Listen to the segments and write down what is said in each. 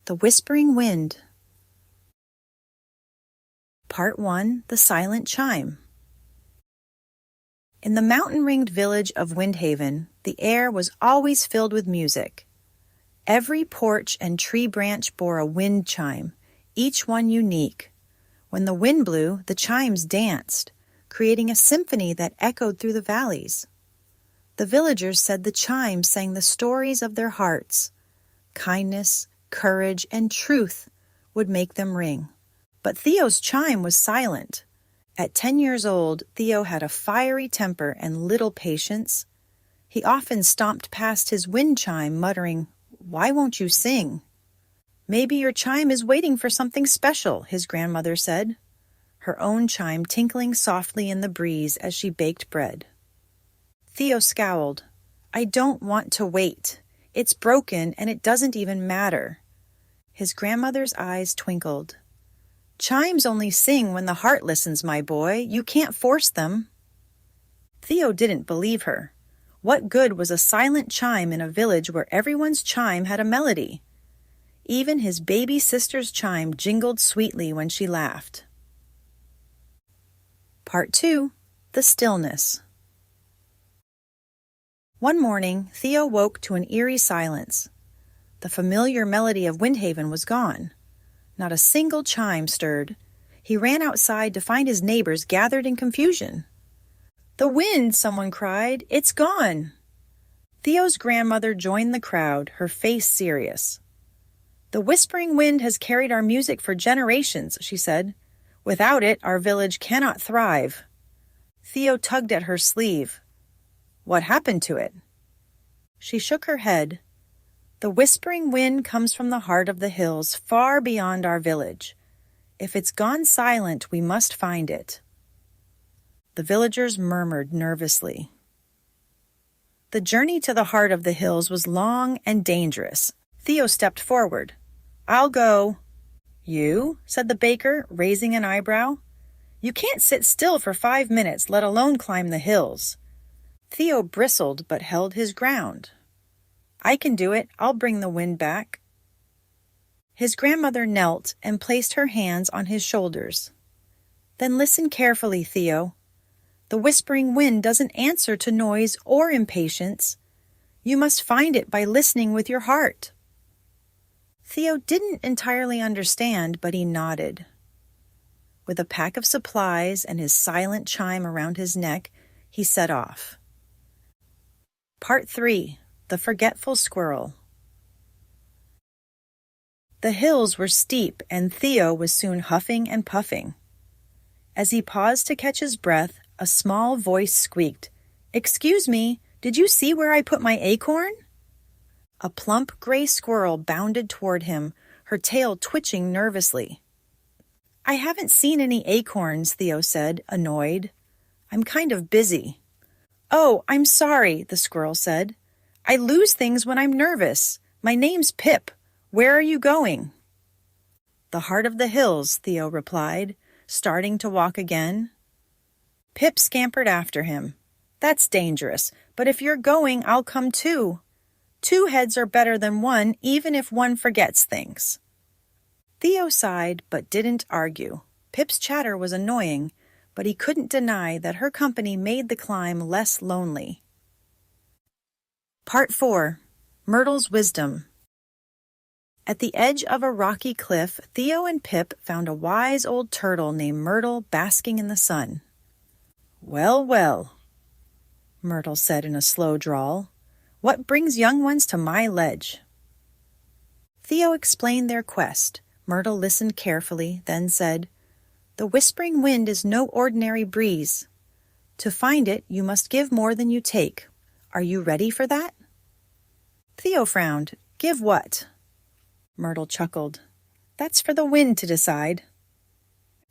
The Whispering Wind. Part 1. The Silent Chime. In the mountain-ringed village of Windhaven, the air was always filled with music. Every porch and tree branch bore a wind chime, each one unique. When the wind blew, the chimes danced, creating a symphony that echoed through the valleys. The villagers said the chimes sang the stories of their hearts. Kindness, courage, and truth would make them ring. But Theo's chime was silent. At 10 years old, Theo had a fiery temper and little patience. He often stomped past his wind chime, muttering, "Why won't you sing?" "Maybe your chime is waiting for something special," his grandmother said, her own chime tinkling softly in the breeze as she baked bread. Theo scowled. "I don't want to wait. It's broken and it doesn't even matter." His grandmother's eyes twinkled. "Chimes only sing when the heart listens, my boy. You can't force them." Theo didn't believe her. What good was a silent chime in a village where everyone's chime had a melody? Even his baby sister's chime jingled sweetly when she laughed. Part 2. The Stillness. One morning, Theo woke to an eerie silence. The familiar melody of Windhaven was gone. Not a single chime stirred. He ran outside to find his neighbors gathered in confusion. "The wind!" someone cried. "It's gone!" Theo's grandmother joined the crowd, her face serious. "The whispering wind has carried our music for generations," she said. "Without it, our village cannot thrive." Theo tugged at her sleeve. "What happened to it?" She shook her head. "The whispering wind comes from the heart of the hills, far beyond our village. If it's gone silent, we must find it." The villagers murmured nervously. The journey to the heart of the hills was long and dangerous. Theo stepped forward. "I'll go." "You?" said the baker, raising an eyebrow. "You can't sit still for 5 minutes, let alone climb the hills." Theo bristled but held his ground. "I can do it. I'll bring the wind back." His grandmother knelt and placed her hands on his shoulders. "Then listen carefully, Theo. The whispering wind doesn't answer to noise or impatience. You must find it by listening with your heart." Theo didn't entirely understand, but he nodded. With a pack of supplies and his silent chime around his neck, he set off. Part 3. The Forgetful Squirrel. The hills were steep, and Theo was soon huffing and puffing. As he paused to catch his breath, a small voice squeaked, "Excuse me, did you see where I put my acorn?" A plump gray squirrel bounded toward him, her tail twitching nervously. "I haven't seen any acorns," Theo said, annoyed. "I'm kind of busy." "Oh, I'm sorry," the squirrel said. "I lose things when I'm nervous. My name's Pip. Where are you going?" "The heart of the hills," Theo replied, starting to walk again. Pip scampered after him. "That's dangerous, but if you're going, I'll come too. 2 heads are better than 1, even if one forgets things." Theo sighed, but didn't argue. Pip's chatter was annoying, but he couldn't deny that her company made the climb less lonely. Part 4. Myrtle's Wisdom. At the edge of a rocky cliff, Theo and Pip found a wise old turtle named Myrtle basking in the sun. "Well, well," Myrtle said in a slow drawl. "What brings young ones to my ledge?" Theo explained their quest. Myrtle listened carefully, then said, "The whispering wind is no ordinary breeze. To find it, you must give more than you take. Are you ready for that?" Theo frowned. "Give what?" Myrtle chuckled. "That's for the wind to decide."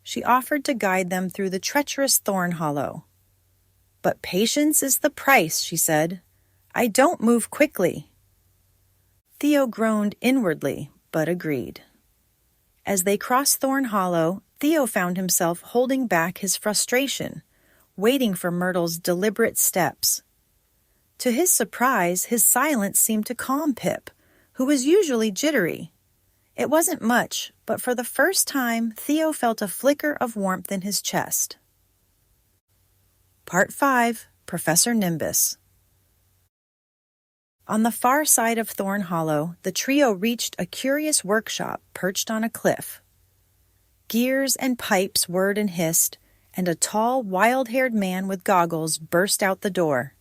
She offered to guide them through the treacherous thorn hollow. "But patience is the price," she said. "I don't move quickly." Theo groaned inwardly, but agreed. As they crossed Thorn Hollow, Theo found himself holding back his frustration, waiting for Myrtle's deliberate steps. To his surprise, his silence seemed to calm Pip, who was usually jittery. It wasn't much, but for the first time, Theo felt a flicker of warmth in his chest. Part 5. Professor Nimbus. On the far side of Thorn Hollow, the trio reached a curious workshop perched on a cliff. Gears and pipes whirred and hissed, and a tall, wild-haired man with goggles burst out the door.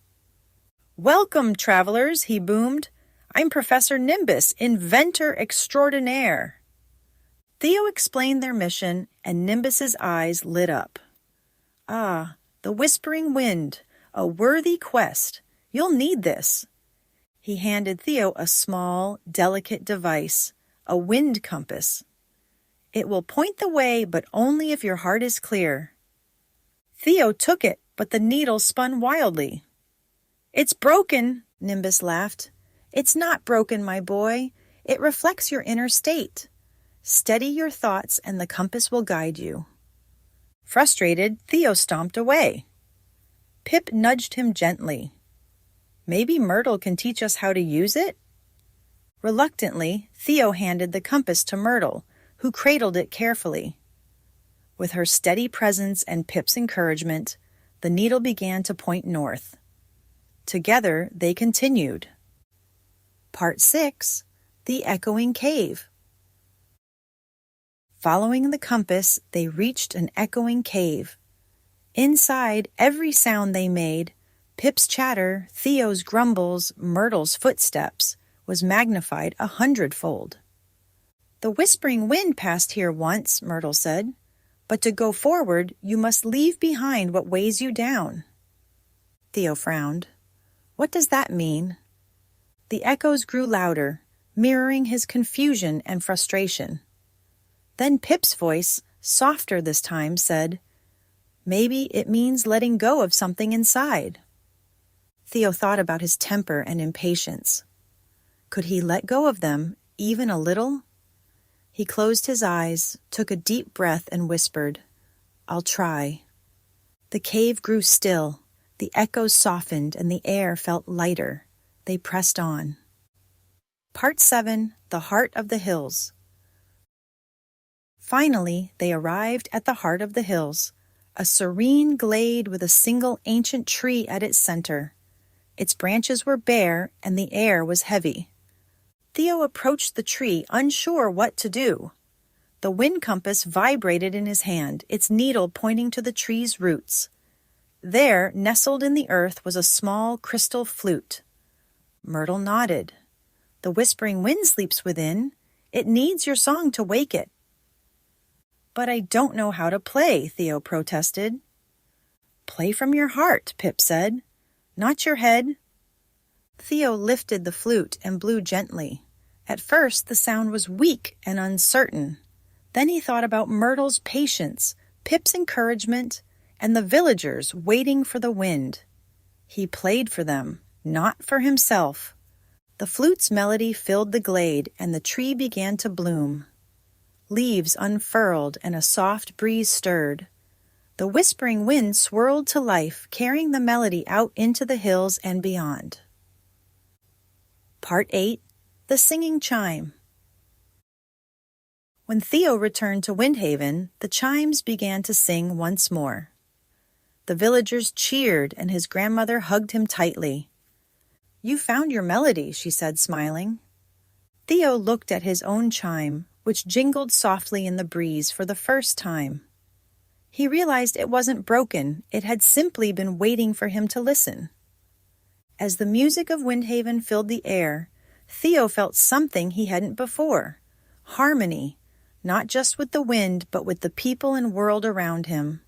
"Welcome, travelers," he boomed. "I'm Professor Nimbus, inventor extraordinaire." Theo explained their mission, and Nimbus's eyes lit up. "Ah, the whispering wind, a worthy quest. You'll need this." He handed Theo a small, delicate device, a wind compass. "It will point the way, but only if your heart is clear." Theo took it, but the needle spun wildly. "It's broken," Nimbus laughed. "It's not broken, my boy. It reflects your inner state. Steady your thoughts and the compass will guide you." Frustrated, Theo stomped away. Pip nudged him gently. "Maybe Myrtle can teach us how to use it?" Reluctantly, Theo handed the compass to Myrtle, who cradled it carefully. With her steady presence and Pip's encouragement, the needle began to point north. Together, they continued. Part 6. The Echoing Cave. Following the compass, they reached an echoing cave. Inside, every sound they made, Pip's chatter, Theo's grumbles, Myrtle's footsteps, was magnified 100-fold. "The whispering wind passed here once," Myrtle said, "but to go forward, you must leave behind what weighs you down." Theo frowned. "What does that mean?" The echoes grew louder, mirroring his confusion and frustration. Then Pip's voice, softer this time, said, "Maybe it means letting go of something inside." Theo thought about his temper and impatience. Could he let go of them, even a little? He closed his eyes, took a deep breath, and whispered, "I'll try." The cave grew still. The echoes softened, and the air felt lighter. They pressed on. Part 7. The Heart of the Hills. Finally, they arrived at the heart of the hills, a serene glade with a single ancient tree at its center. Its branches were bare, and the air was heavy. Theo approached the tree, unsure what to do. The wind compass vibrated in his hand, its needle pointing to the tree's roots. There, nestled in the earth, was a small crystal flute. Myrtle nodded. "The whispering wind sleeps within. It needs your song to wake it." "But I don't know how to play," Theo protested. "Play from your heart," Pip said. "Not your head." Theo lifted the flute and blew gently. At first, the sound was weak and uncertain. Then he thought about Myrtle's patience, Pip's encouragement, and the villagers waiting for the wind. He played for them, not for himself. The flute's melody filled the glade, and the tree began to bloom. Leaves unfurled, and a soft breeze stirred. The whispering wind swirled to life, carrying the melody out into the hills and beyond. Part 8. The Singing Chime. When Theo returned to Windhaven, the chimes began to sing once more. The villagers cheered, and his grandmother hugged him tightly. "You found your melody," she said, smiling. Theo looked at his own chime, which jingled softly in the breeze for the first time. He realized it wasn't broken, it had simply been waiting for him to listen. As the music of Windhaven filled the air, Theo felt something he hadn't before: harmony, not just with the wind, but with the people and world around him.